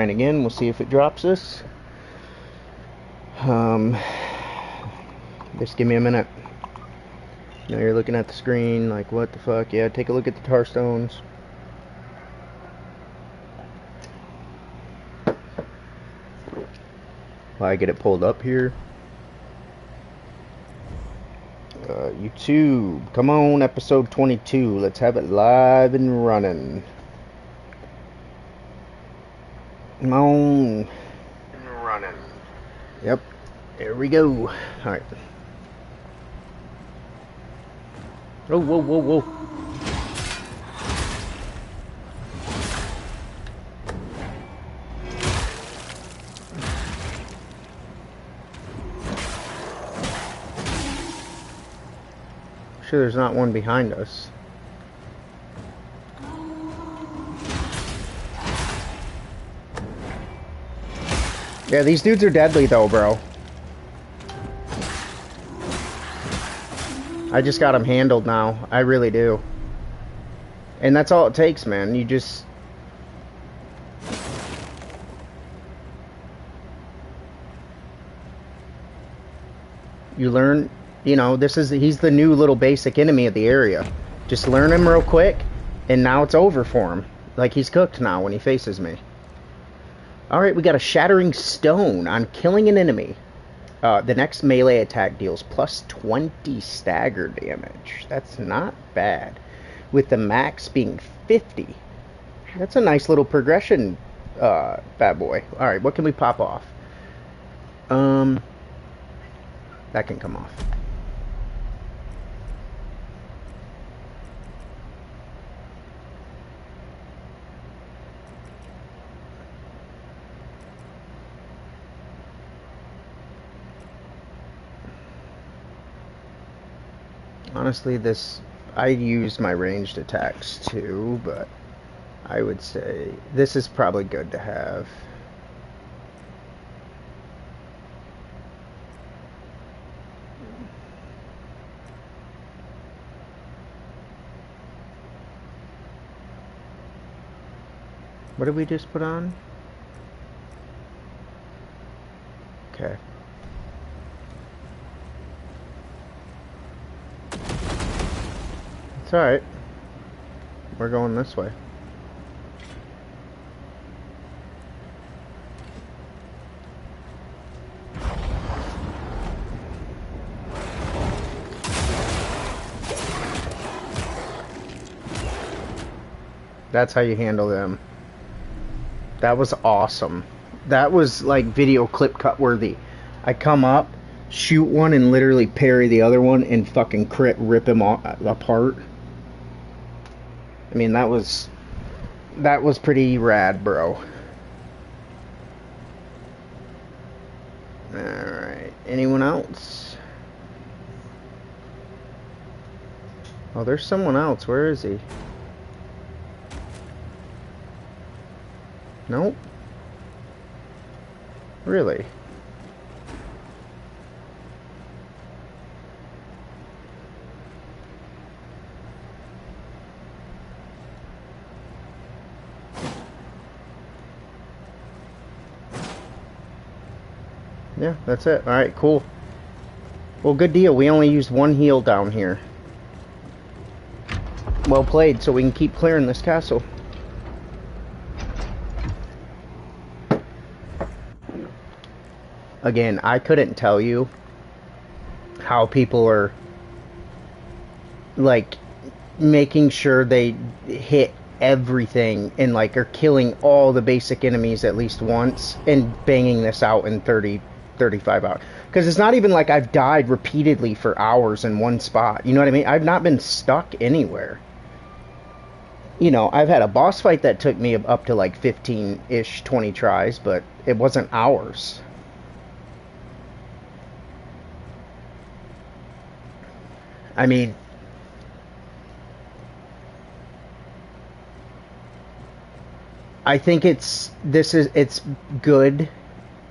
trying again. We'll see if it drops us. Just give me a minute. Now you're looking at the screen like, what the fuck? Yeah, take a look at the tar stones. While I get it pulled up here. YouTube, come on, episode 22. Let's have it live and running. Come on. Running. Yep. There we go. Alright. Oh, whoa, whoa, whoa. Sure there's not one behind us. Yeah, these dudes are deadly though, bro. I just got them handled now. I really do. And that's all it takes, man. You just... You learn... You know, he's the new little basic enemy of the area. Just learn him real quick, and now it's over for him. Like, he's cooked now when he faces me. Alright, we got a Shattering Stone on killing an enemy. The next melee attack deals plus 20 stagger damage. That's not bad. With the max being 50. That's a nice little progression, bad boy. Alright, what can we pop off? That can come off. Honestly, I use my ranged attacks too, but I would say this is probably good to have. What did we just put on? Okay. It's alright. We're going this way. That's how you handle them. That was awesome. That was like video clip cut worthy. I come up, shoot one, and literally parry the other one and fucking rip him apart. I mean, that was pretty rad, bro. Alright, anyone else? Oh, there's someone else. Where is he? Nope. Really? Yeah, that's it. Alright, cool. Well, good deal. We only used one heal down here. Well played, so we can keep clearing this castle. Again, I couldn't tell you how people are, like, making sure they hit everything and, like, are killing all the basic enemies at least once and banging this out in 35 hours. Because it's not even like I've died repeatedly for hours in one spot. You know what I mean? I've not been stuck anywhere. You know, I've had a boss fight that took me up to, like, 15-ish, 20 tries, but it wasn't hours. I mean, I think it's good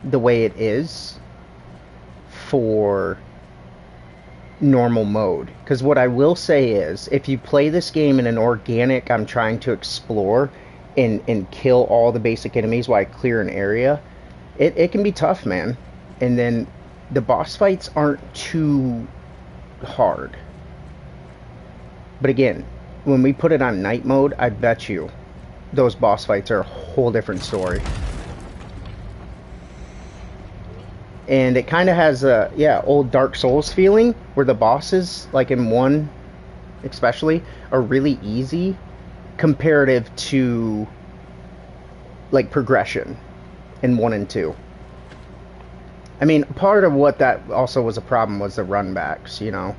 the way it is for normal mode. Because what I will say is, if you play this game in an organic, I'm trying to explore, and kill all the basic enemies while I clear an area, it can be tough, man. And then the boss fights aren't too hard. But again, when we put it on night mode, I bet you those boss fights are a whole different story. And it kind of has a, yeah, old Dark Souls feeling, where the bosses, like in 1 especially, are really easy comparative to like progression in 1 and 2. I mean, part of what that also was a problem was the runbacks, you know.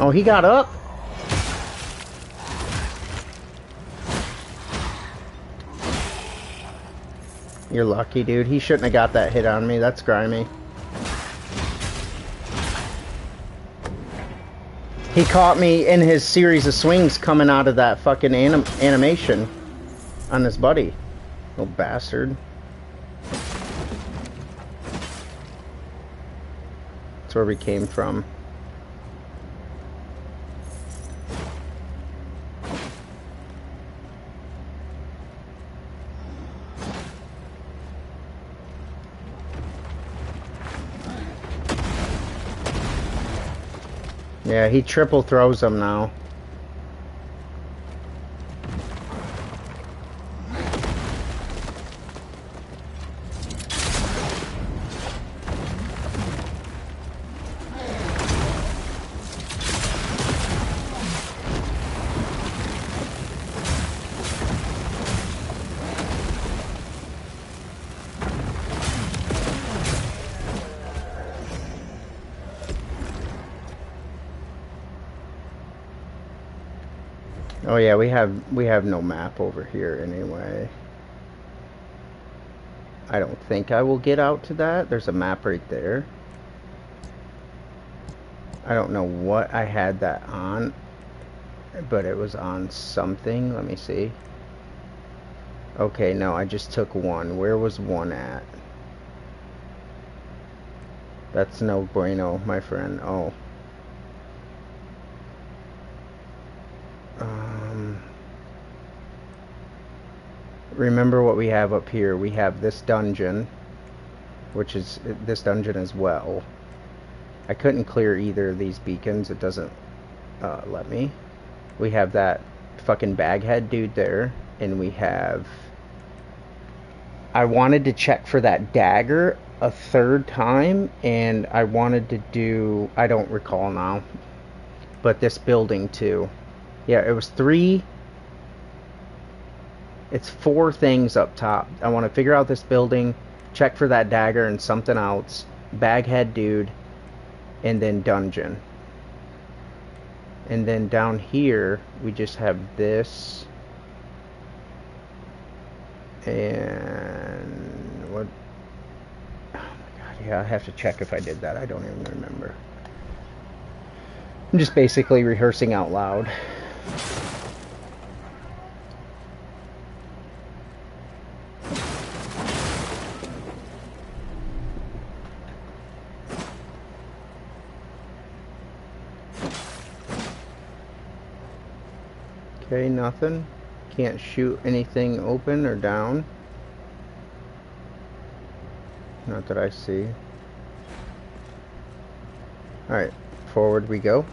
Oh, he got up? You're lucky, dude. He shouldn't have got that hit on me. That's grimy. He caught me in his series of swings coming out of that fucking animation on his buddy. Little bastard. That's where we came from. Yeah, he triple throws them now. Oh yeah, we have no map over here anyway. I don't think I will get out to that. There's a map right there. I don't know what I had that on, but it was on something. Let me see. Okay, no, I just took 1. Where was 1 at? That's no bueno, my friend. Oh. Remember what we have up here. We have this dungeon, which is this dungeon as well. I couldn't clear either of these beacons. It doesn't let me. We have that fucking baghead dude there, and we have... I wanted to check for that dagger a 3rd time, and I wanted to do... I don't recall now. But this building too. Yeah, it was 3... It's 4 things up top. I want to figure out this building, check for that dagger and something else, baghead dude, and then dungeon. And then down here, we just have this. And what? Oh my god, yeah, I have to check if I did that. I don't even remember. I'm just basically rehearsing out loud. Okay, nothing. Can't shoot anything open or down. Not that I see. Alright, forward we go.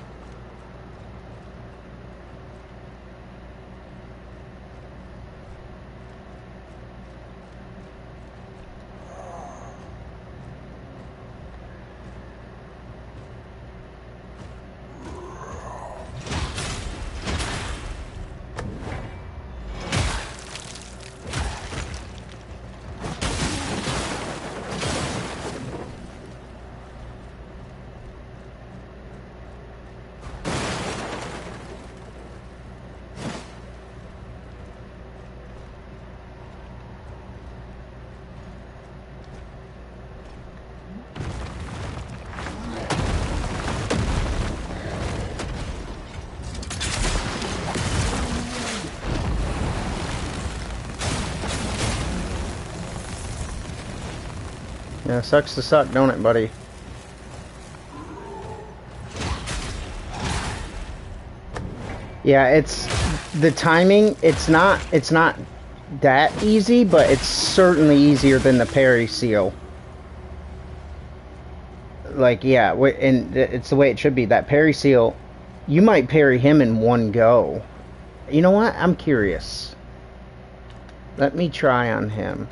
Yeah, sucks to suck, don't it, buddy? Yeah, it's the timing. It's not that easy, but it's certainly easier than the parry seal. Like, yeah, and it's the way it should be. That parry seal, you might parry him in one go. You know what? I'm curious. Let me try on him.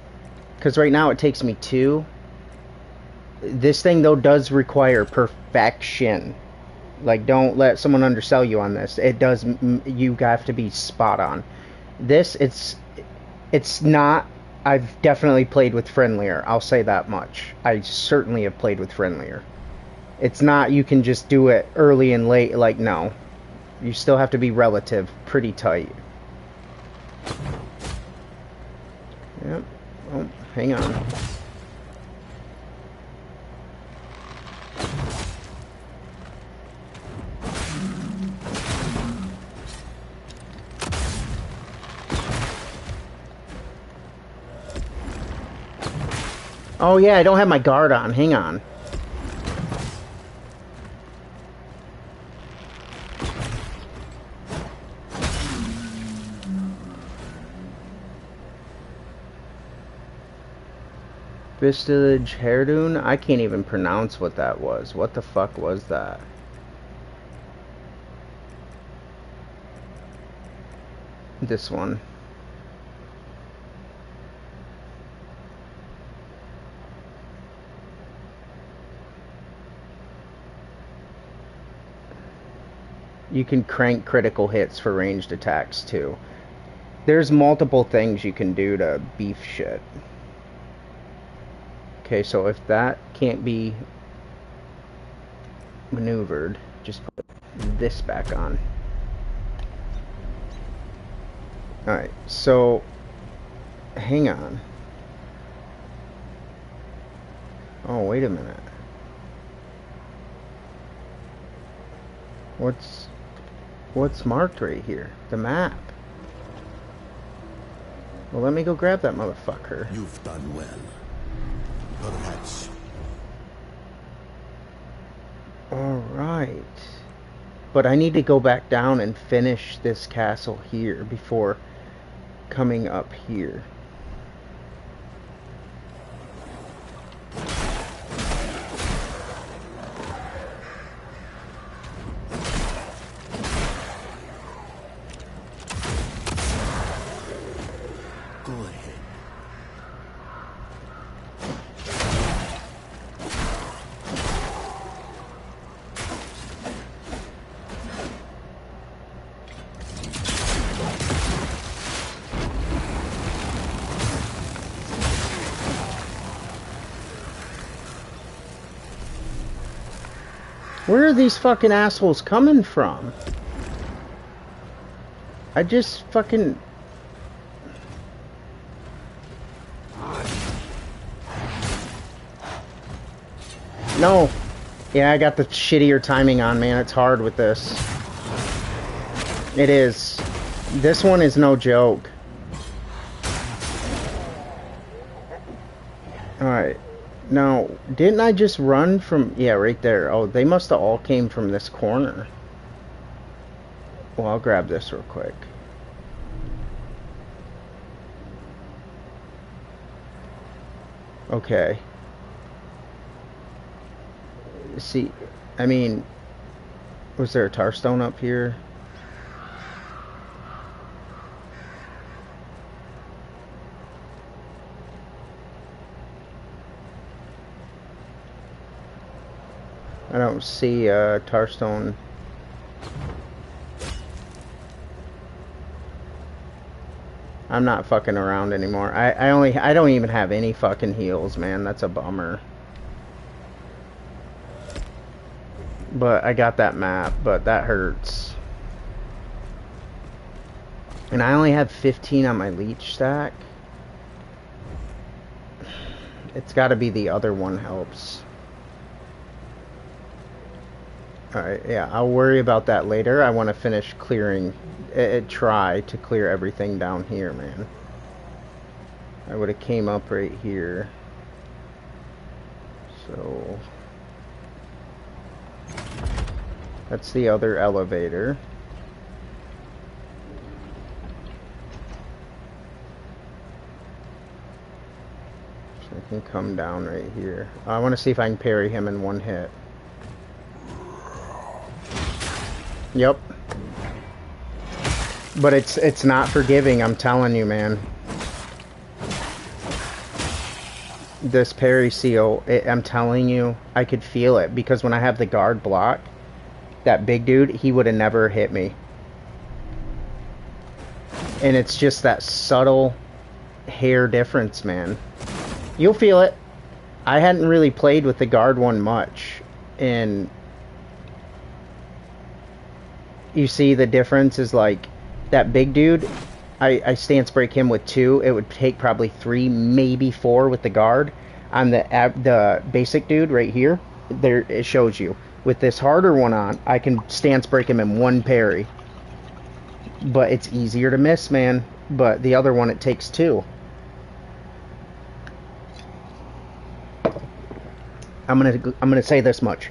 Because right now it takes me 2. This thing, though, does require perfection. Like, don't let someone undersell you on this. It does, you have to be spot on. This, it's not, I've definitely played with friendlier. I'll say that much. I certainly have played with friendlier. It's not, you can just do it early and late. Like, no. You still have to be relative, pretty tight. Yep. Oh, hang on. Oh yeah, I don't have my guard on. Hang on. Vistage Hairdoon? I can't even pronounce what that was. What the fuck was that? This one. You can crank critical hits for ranged attacks too. There's multiple things you can do to beef shit. Okay, so if that can't be maneuvered, just put this back on. Alright, so hang on. Oh, wait a minute. What's marked right here? The map. Well, let me go grab that motherfucker. You've done well. Perhaps. Alright. But I need to go back down and finish this castle here before coming up here. Go ahead. Where are these fucking assholes coming from? I just fucking... No. Yeah, I got the shittier timing on, man. It's hard with this. It is. This one is no joke. Alright. Now, didn't I just run from... Yeah, right there. Oh, they must have all came from this corner. Well, I'll grab this real quick. Okay. See, I mean... Was there a tar stone up here? I don't see a tar stone. I'm not fucking around anymore. I don't even have any fucking heals, man. That's a bummer. But I got that map, but that hurts. And I only have 15 on my leech stack. It's got to be the other one helps. Alright, yeah, I'll worry about that later. I want to finish clearing, try to clear everything down here, man. I would have came up right here. So that's the other elevator. So I can come down right here. I want to see if I can parry him in one hit. Yep. But it's not forgiving, I'm telling you, man. This parry seal, I'm telling you, I could feel it. Because when I have the guard block, that big dude, he would have never hit me. And it's just that subtle hair difference, man. You'll feel it. I hadn't really played with the guard one much. And you see the difference is like, that big dude, I stance break him with 2. It would take probably 3, maybe 4 with the guard. On the basic dude right here, there it shows you. With this harder one on, I can stance break him in 1 parry. But it's easier to miss, man. But the other one, it takes 2. I'm gonna say this much.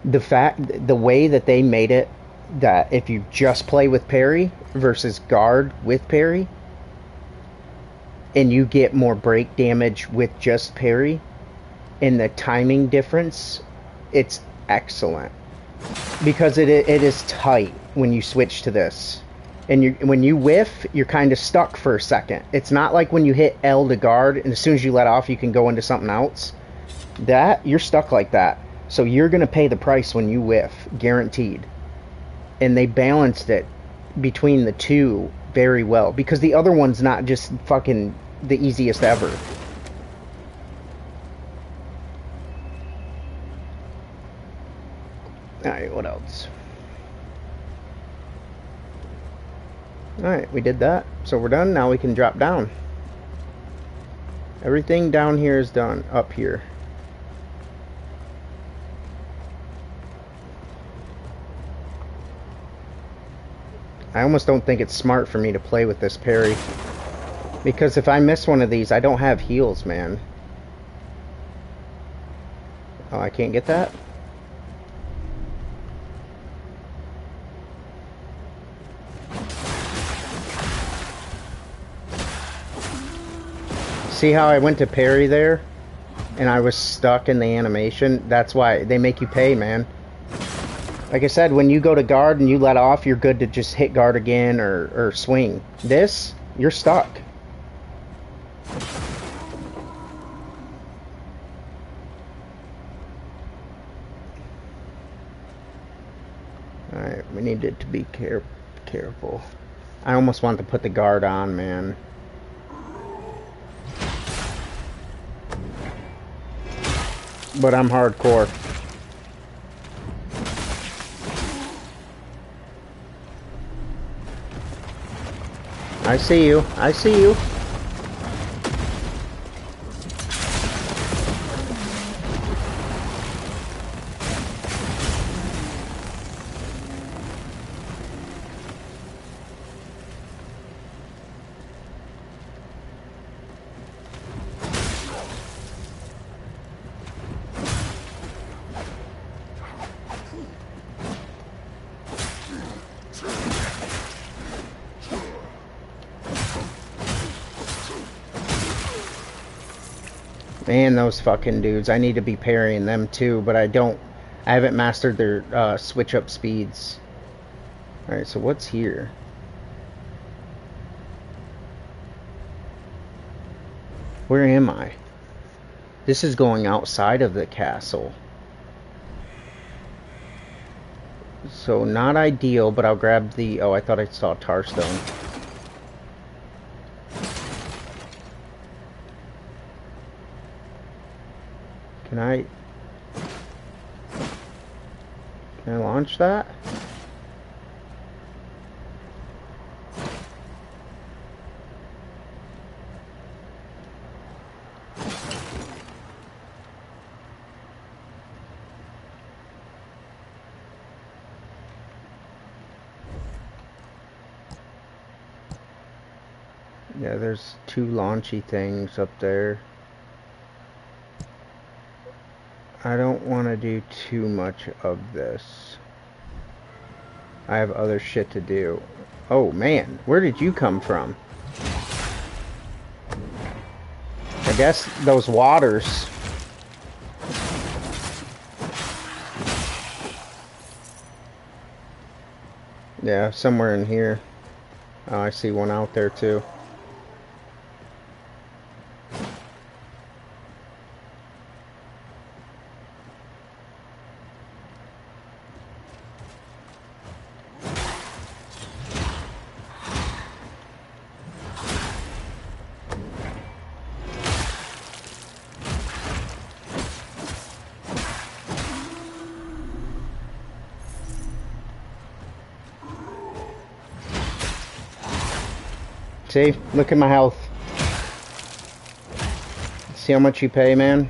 The way that they made it, that if you just play with parry versus guard with parry, and you get more break damage with just parry, and the timing difference, it's excellent. Because it is tight when you switch to this. And when you whiff, you're kind of stuck for a second. It's not like when you hit L to guard, and as soon as you let off, you can go into something else. You're stuck like that. So you're going to pay the price when you whiff, guaranteed. And they balanced it between the two very well. Because the other one's not just fucking the easiest ever. Alright, what else? Alright, we did that. So we're done. Now we can drop down. Everything down here is done. Up here. I almost don't think it's smart for me to play with this parry. Because if I miss one of these, I don't have heals, man. Oh, I can't get that? See how I went to parry there? And I was stuck in the animation? That's why they make you pay, man. Like I said, when you go to guard and you let off, you're good to just hit guard again or swing. This, you're stuck. Alright, we need it to be careful. I almost want to put the guard on, man. But I'm hardcore. I see you. I see you. Man, those fucking dudes. I need to be parrying them too, but I haven't mastered their switch up speeds. Alright, so what's here? Where am I? This is going outside of the castle. So not ideal, but I'll grab the... Oh, I thought I saw Tarstone. Can I launch that? Yeah, there's 2 launchy things up there. I don't want to do too much of this. I have other shit to do. Oh man, where did you come from? I guess those waters. Yeah, somewhere in here. Oh, I see one out there too. See? Look at my health. See how much you pay, man?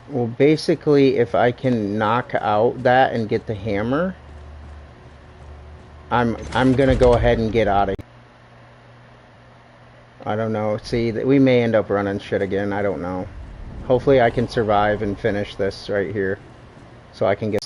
Well, basically, if I can knock out that and get the hammer, I'm gonna go ahead and get out of here. I don't know. See, we may end up running shit again. I don't know. Hopefully I can survive and finish this right here. So I can get